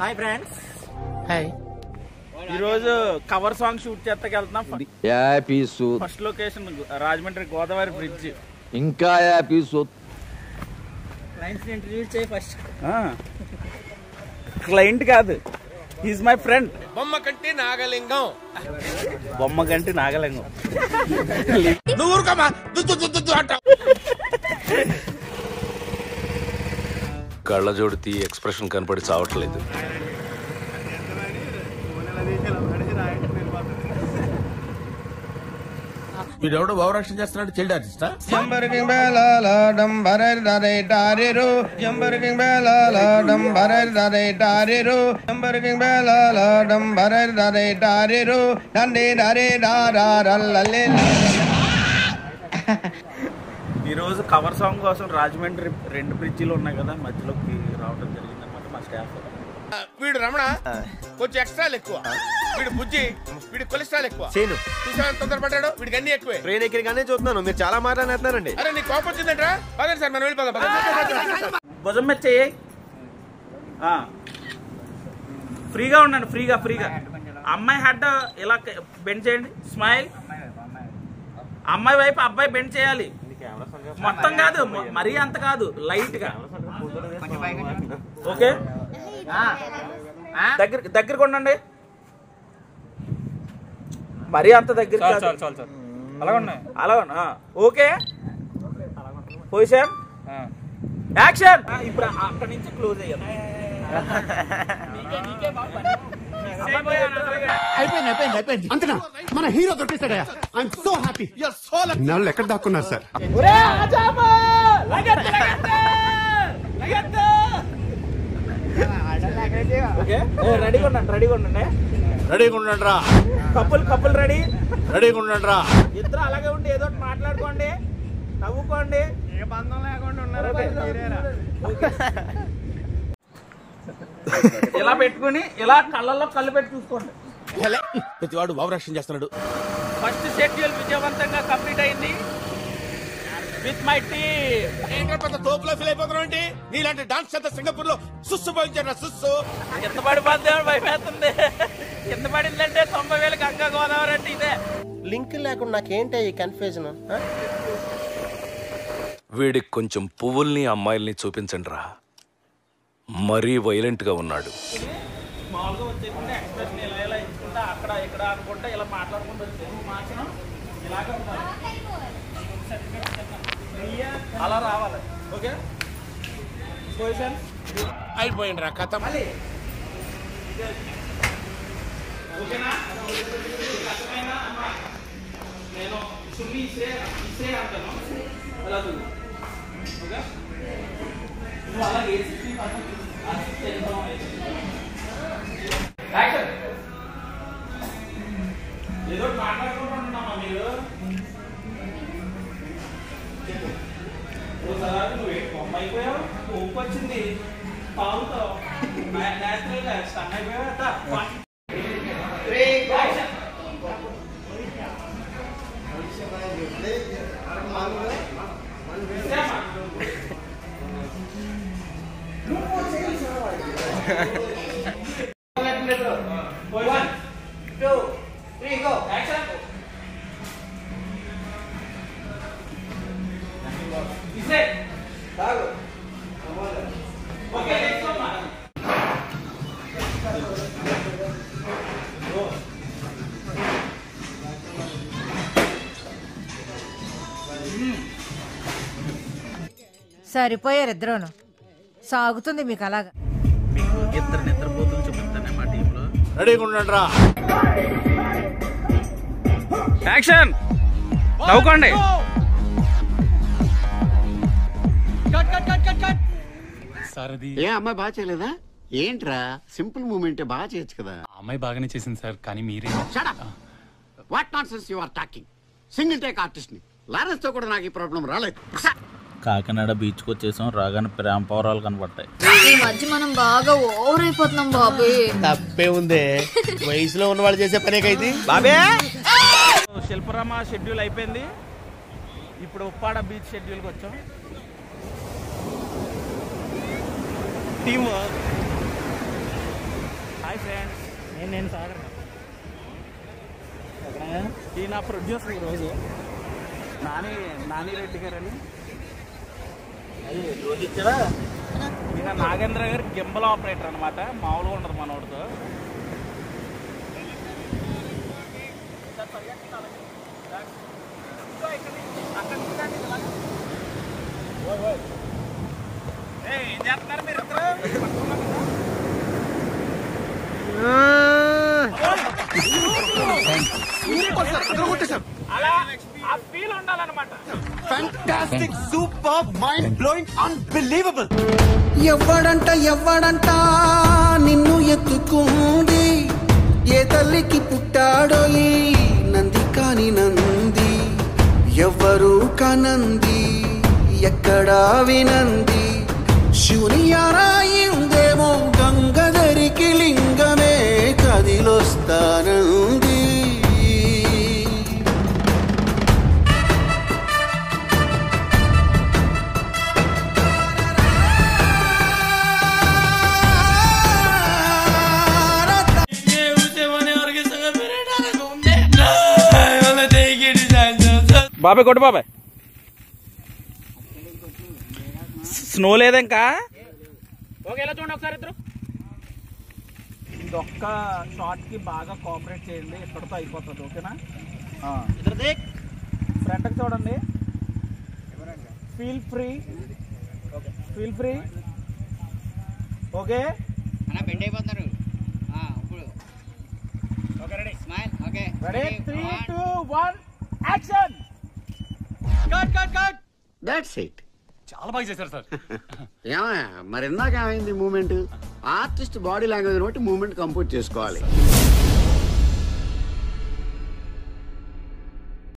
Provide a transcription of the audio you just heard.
Hi friends. Hi. ఈ రోజు cover song shoot చేస్తాకి వెళ్తున్నాం. First location Rajahmundry Godavari bridge. ఇంకా క్లయింట్స్ ఇంట్రడ్యూస్ చేయి ఫస్ట్. క్లయింట్ కాదు, ఈజ్ మై ఫ్రెండ్. బొమ్మ కంటి నాగలింగం. నువ్వు ఊరుకోమా. కళ్ళజోడు తీ ఎక్స్ప్రెషన్ కనపడి చావట్లేదు. వీడెవడో భావరక్షణ చేస్తున్నాడు, చైల్డ్ ఆర్టిస్టా? ఈరోజు కవర్ సాంగ్ కోసం రాజమండ్రి 2 బ్రిడ్జిలు ఉన్నాయి కదా, మధ్యలోకి రావడం జరిగింది అనమాట మా స్టాఫ్. వీడు రమణ కొంచెం ఎక్స్ట్రాలు ఎక్కువ, వీడు బుజ్జి, వీడి కొలెస్ట్రాల్ ఎక్కువ. తొందరపడ్డాడు, వీడికి అన్ని ఎక్కువే. ట్రైన్ ఎక్కడిగానే చూస్తున్నాను, మీరు చాలా మాట్లాడుతున్నారండి. అరే నీ కోపం వచ్చిందంటరా? పదండి సార్, మనం వెళ్ళిపోదాం. భుజం మీద చెయ్యి. ఫ్రీగా ఉండండి, ఫ్రీగా. అమ్మాయి హెడ్ ఇలా బెండ్ చేయండి. స్మైల్. అమ్మాయి వైపు అబ్బాయి బెండ్ చేయాలి. మొత్తం కాదు, మరీ అంత కాదు, లైట్ గా. ఓకే, దగ్గరకు ఉండండి. మరీ అంత దగ్గర అలా. Okay, position, action. ఇప్పుడు అక్కడి నుంచి క్లోజ్ అయ్యాం. అయిపోయింది అంతేనా? మన హీరో దొరికేస్తాడా? I'm so happy. నాళ్ళు ఎక్కడ దాక్కున్నారు సార్? రెడీగా ఉండండి. Couple ready. ఇద్దరు అలాగే ఉండి ఏదో మాట్లాడుకోండి, నవ్వుకోండి. ఏ బంధం లేకుండా ఉన్నారు. ఇలా పెట్టుకుని ఇలా కళ్ళల్లో కళ్ళు పెట్టి చూసుకోండి. ప్రతివాడు భావరక్షణ చేస్తున్నాడు. ఫస్ట్ షెడ్యూల్ విజయవంతంగా కంప్లీట్ అయింది విత్ మై టీమ్. ఏంటంటే పెద్ద తోపులో ఫీల్ అయిపోతున్నావు. నీలాంటి డాన్స్ చేత సింగపూర్ లో సుస్సు పోయించారు. సుస్సు కింద పడిపోతే భయపడుతుంది. కింద పడిందంటే 90,000 గంగా గోదావరి అంటే ఇదే. లింక్ లేకుండా నాకేంటి ఈ కన్ఫ్యూజన్? వీడికి కొంచెం పువ్వుల్ని అమ్మాయిల్ని చూపించండి రా, మరీ వైలెంట్ గా ఉన్నాడు. మామూలుగా వచ్చేకుండా ఎక్స్ప్రెషన్ ఇలా ఇచ్చుకుంటా అక్కడ ఇక్కడ అనుకుంటా ఇలా మాట్లాడుకుంటూ వచ్చేది. మార్చడం ఇలాగే ఉండాలి, అలా రావాలి. Okay, position. అయిపోయింది రా కథ. ఓకేనా? కష్టమైన నేను సున్ని ఇసే అంటాను. అలా ఓకే, నువ్వు అలా వేసి ఏదో మాట్లాడుకుంటున్నామా మీరు? ఒకసారి నువ్వు బొమ్మ అయిపోయావు, ఊపు వచ్చింది, తాగుతావు, నేచురల్ గా స్టన్ అయిపోయావు. సరిపోయారు ఇద్దరును. సాగుతుంది మీకు అలాగా. మీకు ఇద్దరు నిద్రపోతులు చూపిస్తానే మా టీంలో. రెడీగా ఉండండి. యాక్షన్. నవ్వుకోండి. ఏ అమ్మాయి బాగా చేయలేదా? ఏంట్రా సింపుల్ మూమెంట్ బాగా చేయొచ్చు కదా. అమ్మాయి బాగానే చేసింది సార్, కానీ మీరే. Shut up. What nonsense you are talking? Single take artist ని. లారెన్స్ తో కూడా నాకు ఈ ప్రాబ్లం రాలేదు. కాకినాడ బీచ్కి వచ్చేసాం, రాగానే ప్రేమ పౌరాలు కనపడతాయి. ఈ మధ్య మనం బాగా ఓవర్ అయిపోతున్నాం బాబు. తప్పే ఉంది, వయసులో ఉన్న వాళ్ళు చేసే పనేకైతే. బాబే శిల్పరామ షెడ్యూల్ అయిపోయింది, ఇప్పుడు ఉప్పాడ బీచ్ షెడ్యూల్కి వచ్చాం. టీమ్ నేను సాగర్ ఈ నా ప్రొడ్యూసర్ ఈరోజు నాని రెడ్డి గారని ఈయన నాగేంద్ర గారు గింబల్ ఆపరేటర్ అనమాట. మామూలుగా ఉండదు మనోడితో. ఏం చేస్తున్నారు మీరు అలా ఆ ఫీల్ ఉండాలన్నమాట. Fantastic, superb, mind-blowing, unbelievable. ఎవ్వడంట నిన్ను ఎత్తుకుంది, ఏ తల్లికి పుట్టాడో ఈ నంది కాని నంది, ఎవ్వరు కనంది ఎక్కడా వినంది, శివుని యారాయిందేమో గంగధరికి లింగమే కదిలొస్తానంది. బాబాయ్ కొట్టు బాబాయ్. స్నో లేదా ఇంకా? ఓకే ఎలా చూడండి ఒకసారి ఇద్దరు. ఇదొక్క షార్ట్ కి బాగా కోఆపరేట్ చేయండి, ఇక్కడతో అయిపోతుంది. ఓకేనా? ఫ్రంట్కి చూడండి. Feel free. ఓకే బెండ్ అయిపోతున్నారు. Ready 3, 2, 1 action. That's it. చాలా బాగా చేశారు సార్. ఏమయ్యా మరి ఇందాక ఏమైంది మూమెంట్? ఆర్టిస్ట్ బాడీ లాంగ్వేజ్ బట్టి మూమెంట్ కంపోజ్ చేసుకోవాలి.